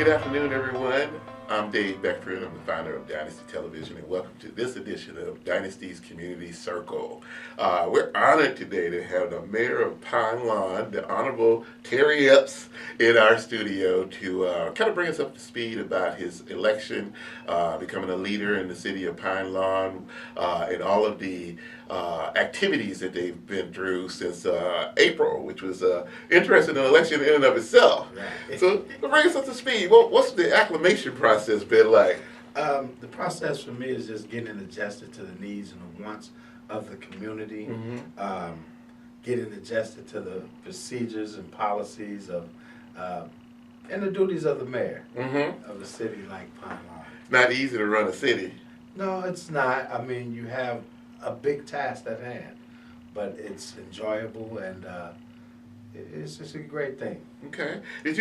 Good afternoon, everyone. I'm Dave Beckford. I'm the founder of Dynasty Television, and welcome to this edition of Dynasty's Community Circle. We're honored today to have the mayor of Pine Lawn, the Honorable Terry Epps, in our studio to kind of bring us up to speed about his election, becoming a leader in the city of Pine Lawn, and all of the activities that they've been through since April, which was an interesting election in and of itself. Right. So, bring us up to speed. What's the acclimation process been like? The process for me is just getting adjusted to the needs and the wants of the community, getting adjusted to the procedures and policies of and the duties of the mayor of a city like Pine Lawn. Not easy to run a city. No, it's not. I mean, you have a big task at hand, but it's enjoyable and it's just a great thing. Okay. Did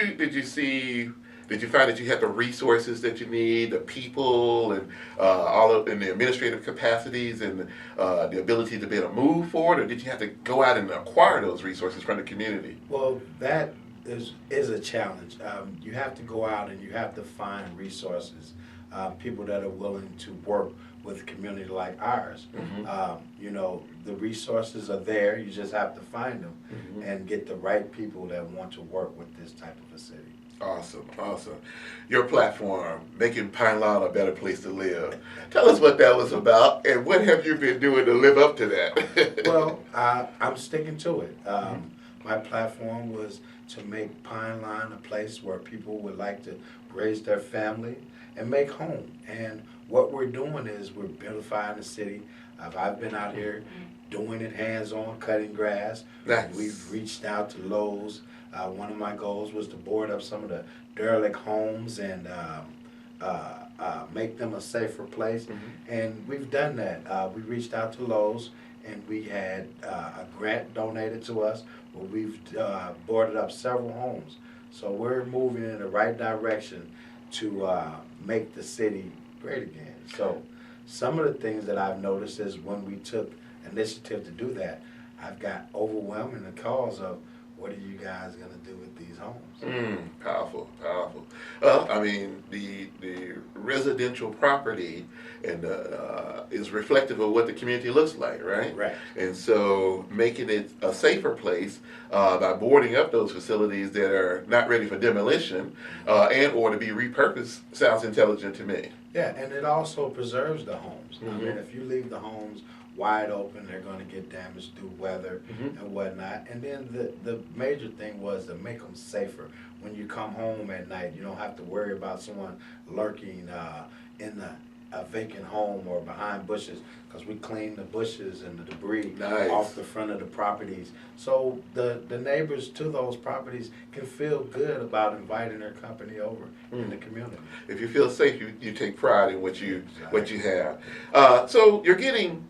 you find that you had the resources that you need, the people, and and the administrative capacities, and the ability to be able to move forward, or did you have to go out and acquire those resources from the community? Well, that is a challenge. You have to go out and you have to find resources, people that are willing to work with a community like ours. The resources are there. You just have to find them and get the right people that want to work with this type of a city. Awesome. Your platform, making Pine Lawn a better place to live. Tell us what that was about, and what have you been doing to live up to that? Well, I'm sticking to it. My platform was to make Pine Lawn a place where people would like to raise their family and make home. And what we're doing is we're beautifying the city. I've been out here doing it hands-on, cutting grass. Nice. We've reached out to Lowe's. One of my goals was to board up some of the derelict homes and make them a safer place. And we've done that. We reached out to Lowe's and we had a grant donated to us where we've boarded up several homes. So we're moving in the right direction to make the city great again. So some of the things that I've noticed is when we took initiative to do that, I've got overwhelming calls of, what are you guys going to do with these homes? Powerful. Well, I mean, the residential property and is reflective of what the community looks like, right? Right. And so making it a safer place by boarding up those facilities that are not ready for demolition and or to be repurposed sounds intelligent to me. Yeah, and it also preserves the homes. I mean, if you leave the homes wide open, they're going to get damaged through weather and whatnot. And then the major thing was to make them safer. When you come home at night, you don't have to worry about someone lurking in a vacant home or behind bushes, because we clean the bushes and the debris off the front of the properties. So the neighbors to those properties can feel good about inviting their company over in the community. If you feel safe, you take pride in what you have. So you're getting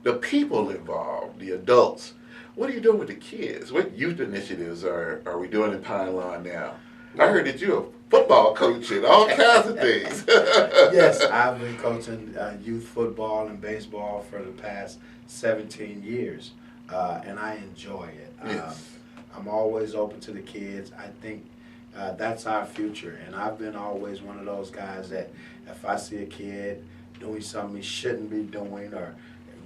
the people involved, the adults. What are you doing with the kids? What youth initiatives are we doing in Pine Lawn now? I heard that you're a football coach and all kinds of things. Yes, I've been coaching youth football and baseball for the past 17 years, and I enjoy it. Yes. I'm always open to the kids. I think that's our future, and I've been always one of those guys that if I see a kid doing something he shouldn't be doing or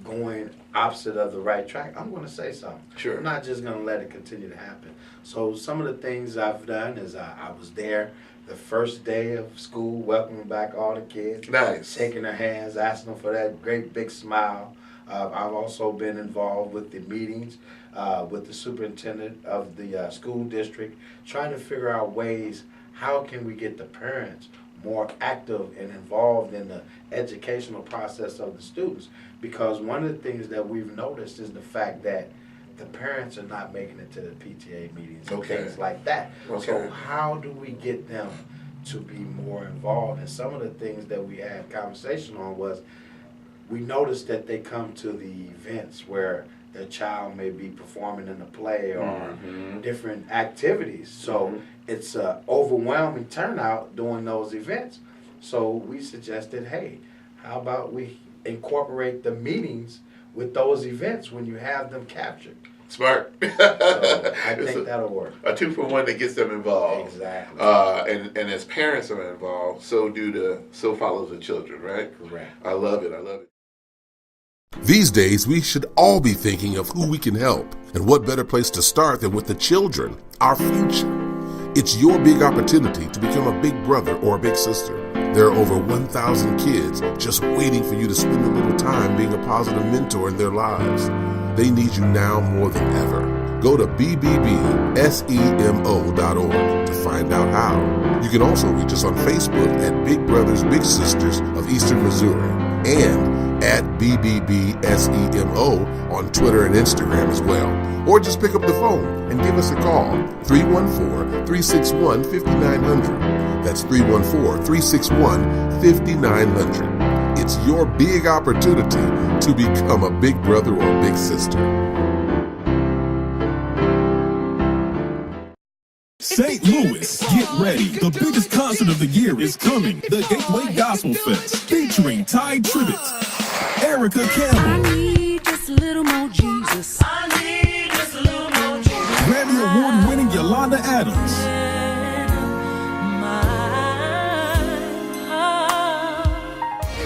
going opposite of the right track, I'm going to say something. Sure. I'm not just going to let it continue to happen. So some of the things I've done is I was there the first day of school, welcoming back all the kids. Nice. Shaking their hands, asking them for that great big smile. I've also been involved with the meetings with the superintendent of the school district, trying to figure out ways, how can we get the parents more active and involved in the educational process of the students. Because one of the things that we've noticed is the fact that the parents are not making it to the PTA meetings and things like that. So how do we get them to be more involved? And some of the things that we had conversation on was, we noticed that they come to the events where their child may be performing in a play or different activities. So it's an overwhelming turnout during those events. So we suggested, hey, how about we incorporate the meetings with those events when you have them captured? Smart. So I think that'll work. A 2-for-1 that gets them involved. Exactly. And as parents are involved, so follows the children, right? Correct. I love it. I love it. These days, we should all be thinking of who we can help, and what better place to start than with the children, our future. It's your big opportunity to become a big brother or a big sister. There are over 1,000 kids just waiting for you to spend a little time being a positive mentor in their lives. They need you now more than ever. Go to bbbsemo.org to find out how. You can also reach us on Facebook at Big Brothers Big Sisters of Eastern Missouri and at BBBSEMO on Twitter and Instagram as well. Or just pick up the phone and give us a call, 314-361-5900. That's 314-361-5900. It's your big opportunity to become a big brother or a big sister. St. Louis, get ready. The biggest concert of the year is coming. The Gateway Gospel Fest, featuring Ty Tribbett, Erica Campbell. I need just a little more Jesus. I need just a little more Jesus. Grammy Award-winning Yolanda Adams.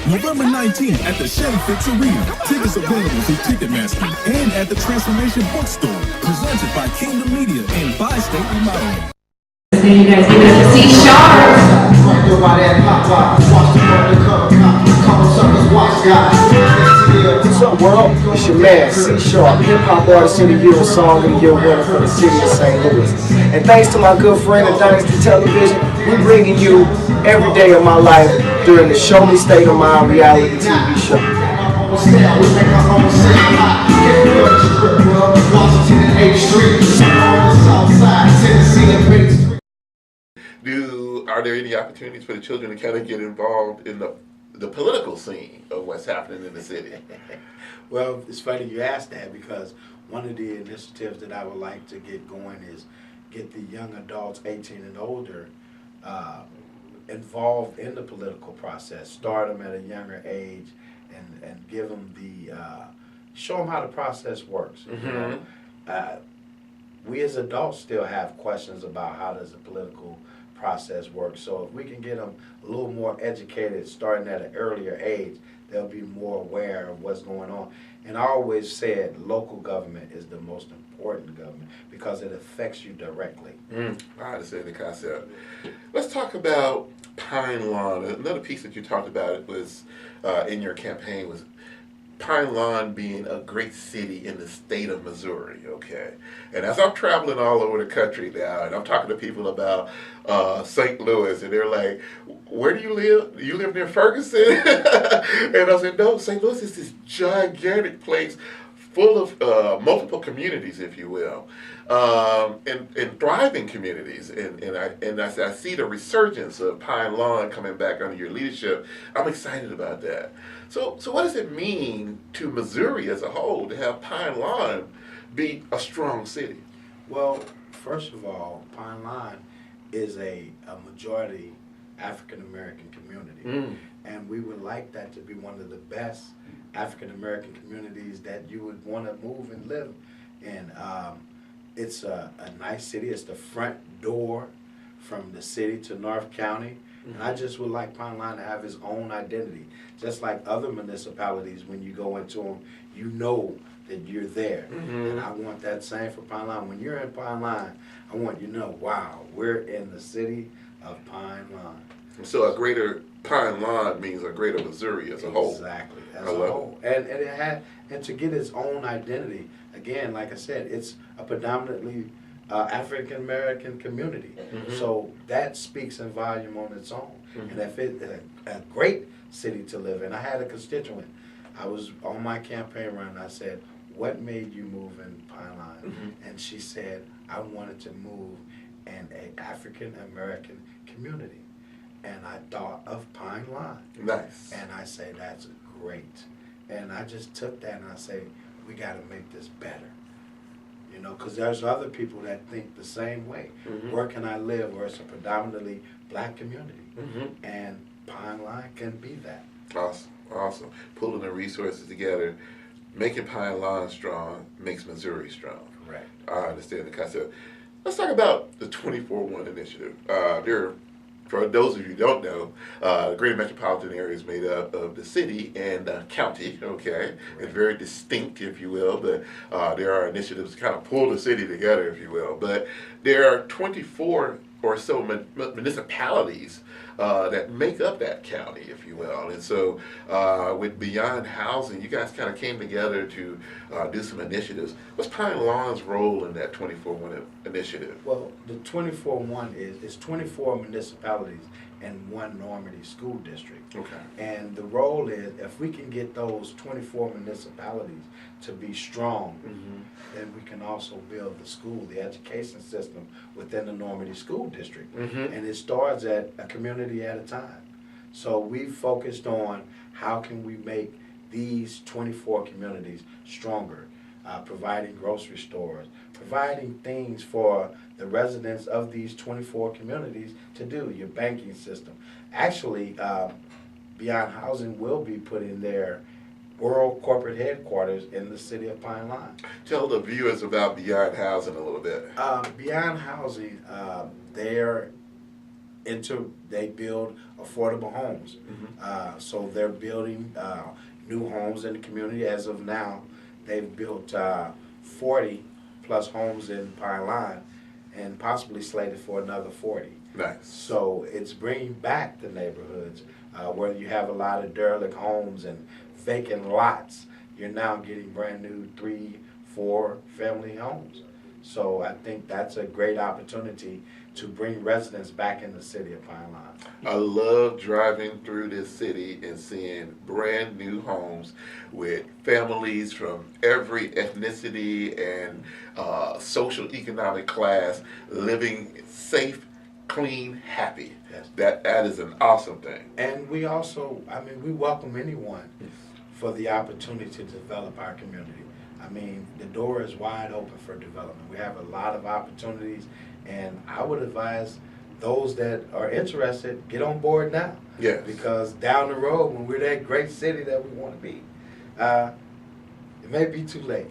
November 19th at the Shea Fix Arena. Tickets available through Ticketmaster and at the Transformation Bookstore. Presented by Kingdom Media and by State Remodeling. You guys give us a C sharp. What's up, world? It's your man, C Sharp, Hip Hop Artist of the Year, Song of the Year winner for the city of St. Louis. And thanks to my good friend at Dynasty Television, we're bringing you every day of my life during the Show Me State of Mind reality TV show. Are there any opportunities for the children to kind of get involved in the political scene of what's happening in the city? Well, it's funny you asked that, because one of the initiatives that I would like to get going is get the young adults 18 and older involved in the political process, start them at a younger age, and give them show them how the process works. Mm-hmm. You know? We as adults still have questions about how does the political process work. So if we can get them a little more educated starting at an earlier age, they'll be more aware of what's going on. And I always said local government is the most important government because it affects you directly. I understand the concept. Let's talk about Pine Lawn. Another piece that you talked about was in your campaign was Pine Lawn being a great city in the state of Missouri, okay? And as I'm traveling all over the country now, and I'm talking to people about St. Louis, and they're like, where do you live? You live near Ferguson? And I said, no, St. Louis is this gigantic place full of multiple communities, if you will, and thriving communities. And I see the resurgence of Pine Lawn coming back under your leadership. I'm excited about that. So what does it mean to Missouri as a whole to have Pine Lawn be a strong city? Well, first of all, Pine Lawn is a majority African American community. And we would like that to be one of the best African American communities that you would want to move and live in. It's a nice city. It's the front door from the city to North County. And I just would like Pine Lawn to have its own identity. Just like other municipalities, when you go into them, you know that you're there. And I want that same for Pine Lawn. When you're in Pine Lawn, I want you to know, wow, we're in the city of Pine Lawn. So a greater Pine Lawn means a greater Missouri as a whole. Exactly, as a whole. And to get its own identity, again, like I said, it's a predominantly African American community. So that speaks in volume on its own. And if it's a great city to live in. I had a constituent. I was on my campaign run, and I said, what made you move in Pine Lawn? And she said, I wanted to move in an African American community. And I thought of Pine Lawn. Nice. And I say, that's great. And I just took that and I say, we got to make this better. You know, because there's other people that think the same way. Where can I live where it's a predominantly black community? And Pine Lawn can be that. Awesome. Pulling the resources together, making Pine Lawn strong makes Missouri strong. Correct. I understand the concept. Let's talk about the 24-1 initiative. For those of you who don't know, the greater metropolitan area is made up of the city and county, okay? It's very distinct, if you will, but there are initiatives to kind of pull the city together, if you will. But there are 24 or so municipalities that make up that county, if you will. And so with Beyond Housing, you guys kind of came together to do some initiatives. What's Pine Lawn's role in that 24-1 initiative? Well, the 24-1 is 24 municipalities and one Normandy school district. Okay. And the role is, if we can get those 24 municipalities to be strong, then we can also build the school, the education system within the Normandy school district. And it starts at a community at a time. So we focused on how can we make these 24 communities stronger, providing grocery stores, providing things for the residents of these 24 communities to do, your banking system. Actually, Beyond Housing will be putting their world corporate headquarters in the city of Pine Lawn. Tell the viewers about Beyond Housing a little bit. Beyond Housing, they build affordable homes. So they're building new homes in the community. As of now, they've built 40 plus homes in Pine Lawn and possibly slated for another 40. Nice. So it's bringing back the neighborhoods where you have a lot of derelict homes and vacant lots. You're now getting brand new 3, 4 family homes. So I think that's a great opportunity to bring residents back in the city of Pine Lawn. I love driving through this city and seeing brand new homes with families from every ethnicity and social economic class living safe, clean, happy. Yes. That is an awesome thing. And we also, we welcome anyone for the opportunity to develop our community. The door is wide open for development. We have a lot of opportunities, and I would advise those that are interested, get on board now. Yes. Because down the road, when we're that great city that we want to be, it may be too late.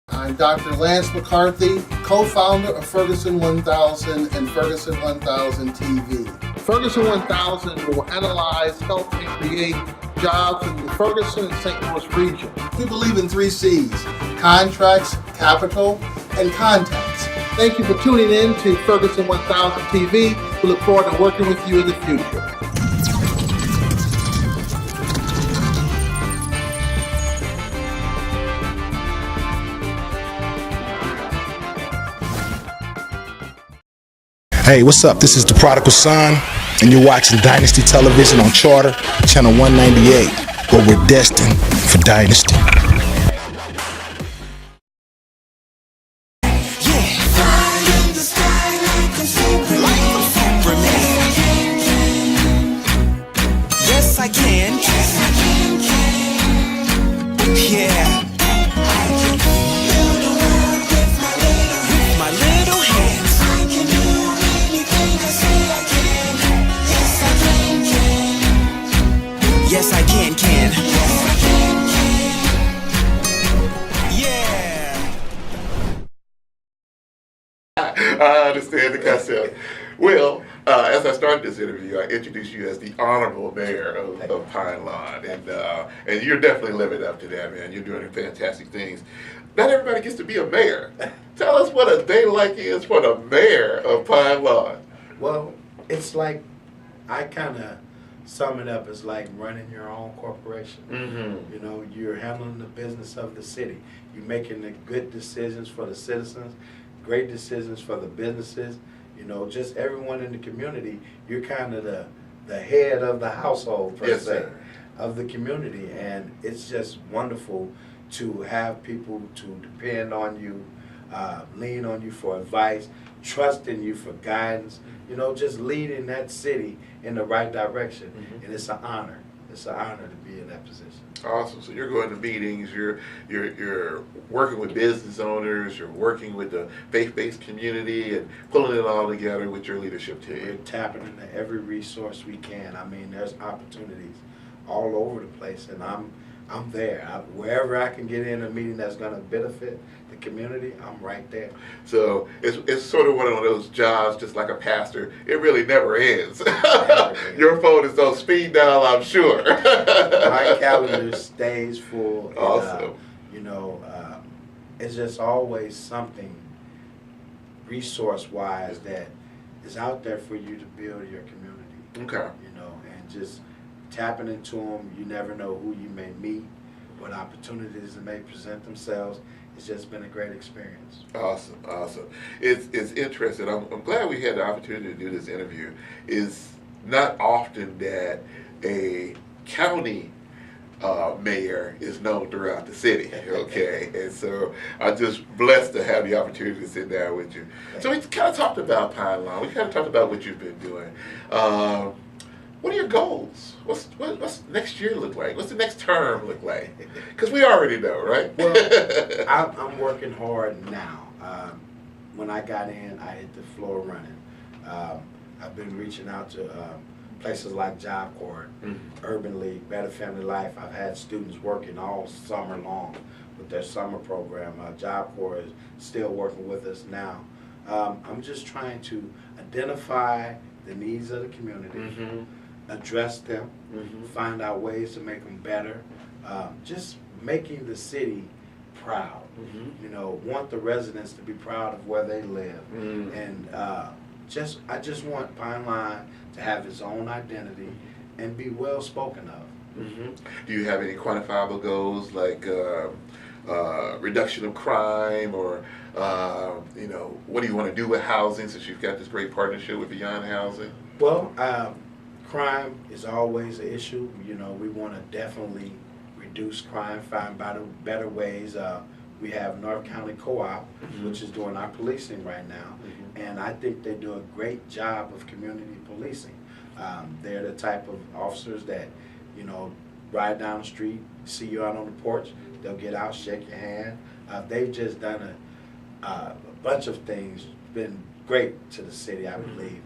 I'm Dr. Lance McCarthy, co-founder of Ferguson 1000 and Ferguson 1000 TV. Ferguson 1000 will analyze, help, and create jobs in the Ferguson and St. Louis region. We believe in 3 C's: contracts, capital, and contacts. Thank you for tuning in to Ferguson 1000 TV. We look forward to working with you in the future. Hey, what's up? This is the Prodigal Son, and you're watching Dynasty Television on Charter, Channel 198, where we're destined for Dynasty. Yes, I can. Yeah. With my little hands. I can do anything I say I can. Yes, I can. Yeah. I understand the concept. Well, as I started this interview, I introduced you as the Honorable Mayor of Pine Lawn, and you're definitely living up to that, man. You're doing fantastic things. Not everybody gets to be a mayor. Tell us what a day like is for the mayor of Pine Lawn. Well, it's like, I kind of sum it up as like running your own corporation. You know, you're handling the business of the city. You're making the good decisions for the citizens, great decisions for the businesses. You know, just everyone in the community. You're kind of the head of the household, per se, of the community. And it's just wonderful to have people to depend on you, lean on you for advice, trust in you for guidance, you know, just leading that city in the right direction. And it's an honor. It's an honor to be in that position. Awesome. So you're going to meetings, you're working with business owners, you're working with the faith-based community and pulling it all together with your leadership team. We're tapping into every resource we can. There's opportunities all over the place, and I'm I'm there. Wherever I can get in a meeting that's going to benefit the community, I'm right there. So it's sort of one of those jobs, just like a pastor. It really never ends. Your phone is on speed dial, I'm sure. My calendar stays full. And, awesome. It's just always something resource-wise that is out there for you to build your community. Okay. And just tapping into them. You never know who you may meet, what opportunities that may present themselves. It's just been a great experience. Awesome. It's interesting. I'm glad we had the opportunity to do this interview. It's not often that a county mayor is known throughout the city, okay? And so I'm just blessed to have the opportunity to sit down with you. So we kind of talked about Pine Lawn. We kind of talked about what you've been doing. What are your goals? What's next year look like? What's the next term look like? Because we already know, right? Well, I'm working hard now. When I got in, I hit the floor running. I've been reaching out to places like Job Corps, Urban League, Better Family Life. I've had students working all summer long with their summer program. Job Corps is still working with us now. I'm just trying to identify the needs of the community, address them, find out ways to make them better, just making the city proud. Want the residents to be proud of where they live, and I just want Pine Line to have its own identity and be well spoken of. Do you have any quantifiable goals like reduction of crime, or what do you want to do with housing, since you've got this great partnership with Beyond Housing? Well, crime is always an issue. We want to definitely reduce crime, find better ways. We have North County Co-op, which is doing our policing right now, and I think they do a great job of community policing. They're the type of officers that, ride down the street, see you out on the porch, they'll get out, shake your hand. They've just done a bunch of things, been great to the city, I believe.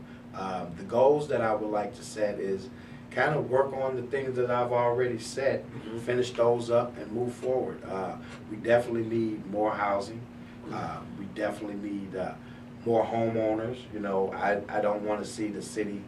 The goals that I would like to set is kind of work on the things that I've already set, finish those up and move forward. We definitely need more housing. We definitely need more homeowners. I don't want to see the city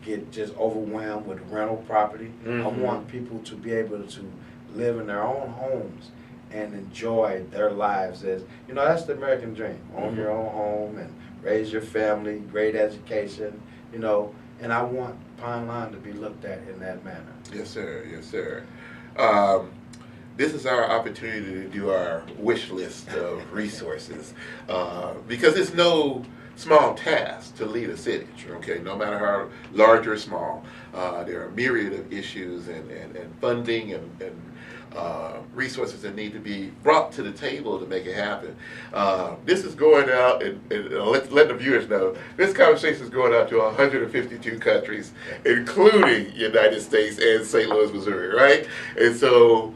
get just overwhelmed with rental property. I want people to be able to live in their own homes and enjoy their lives as, that's the American dream. Own your own home and raise your family, great education, and I want Pine Line to be looked at in that manner. Yes, sir. Yes, sir. This is our opportunity to do our wish list of resources, because it's no small task to lead a city, okay, no matter how large or small. There are a myriad of issues and funding and resources that need to be brought to the table to make it happen. This is going out, and let the viewers know, this conversation is going out to 152 countries, including United States and St. Louis, Missouri, right? And so,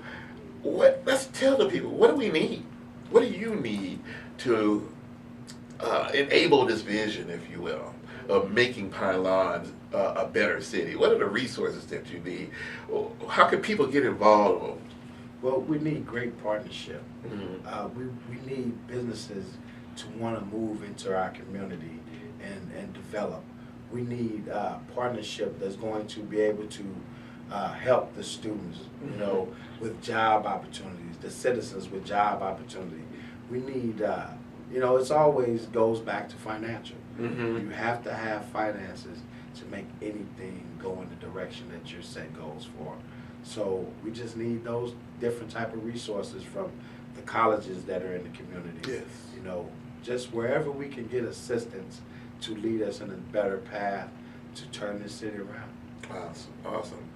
let's tell the people, what do we need? What do you need to enable this vision, if you will, of making Pine Lawn a better city? What are the resources that you need? How can people get involved? Well, we need great partnership. We need businesses to want to move into our community and develop. We need partnership that's going to be able to help the students, with job opportunities, the citizens with job opportunity. We need, it's always goes back to financial. You have to have finances to make anything go in the direction that your set goals for. So we just need those different type of resources from the colleges that are in the community. Yes. Just wherever we can get assistance to lead us in a better path to turn this city around. Awesome.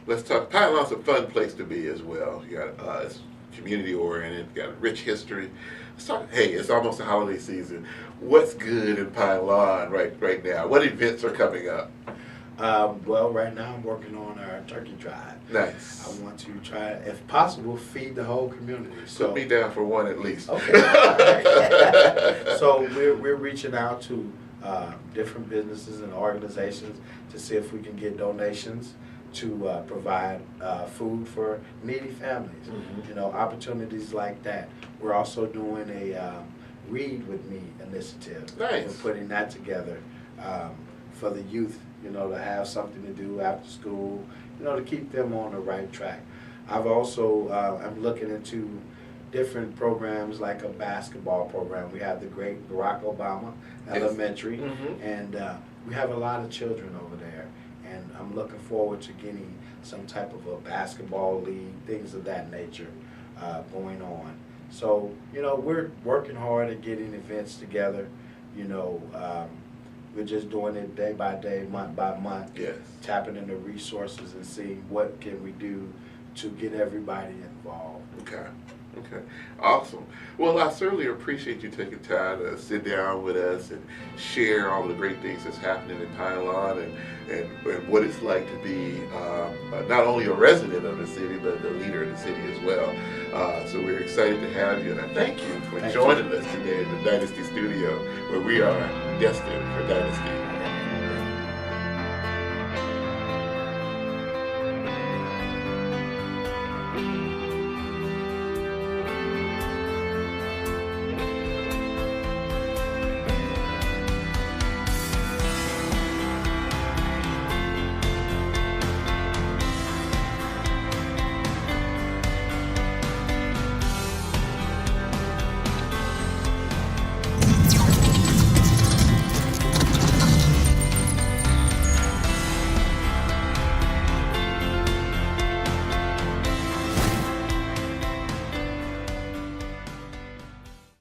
Let's talk. Pine Lawn's a fun place to be as well. You got it's community oriented. Got a rich history. Let's talk. Hey, it's almost the holiday season. What's good in Pine Lawn right now? What events are coming up? Well, right now I'm working on our turkey drive. Nice. I want to try, if possible, feed the whole community. Put me down for one at least. Okay. Right. So we're reaching out to different businesses and organizations to see if we can get donations to provide food for needy families. Mhm. You know, opportunities like that. We're also doing a Read With Me initiative. Nice. We're putting that together for the youth, you know, to have something to do after school, you know, to keep them on the right track. I've also, I'm looking into different programs like a basketball program. We have the great Barack Obama Elementary, Mhm. and we have a lot of children over there. And I'm looking forward to getting some type of a basketball league, things of that nature going on. So, you know, we're working hard at getting events together. You know, we're just doing it day by day, month by month, Yes. tapping into resources and seeing what can we do to get everybody involved. Okay. Okay. Awesome. Well, I certainly appreciate you taking time to sit down with us and share all the great things that's happening in Pylon and what it's like to be not only a resident of the city, but the leader of the city as well. So we're excited to have you, and I thank you for Thank joining us today in the Dynasty Studio, where we are destined for Dynasty.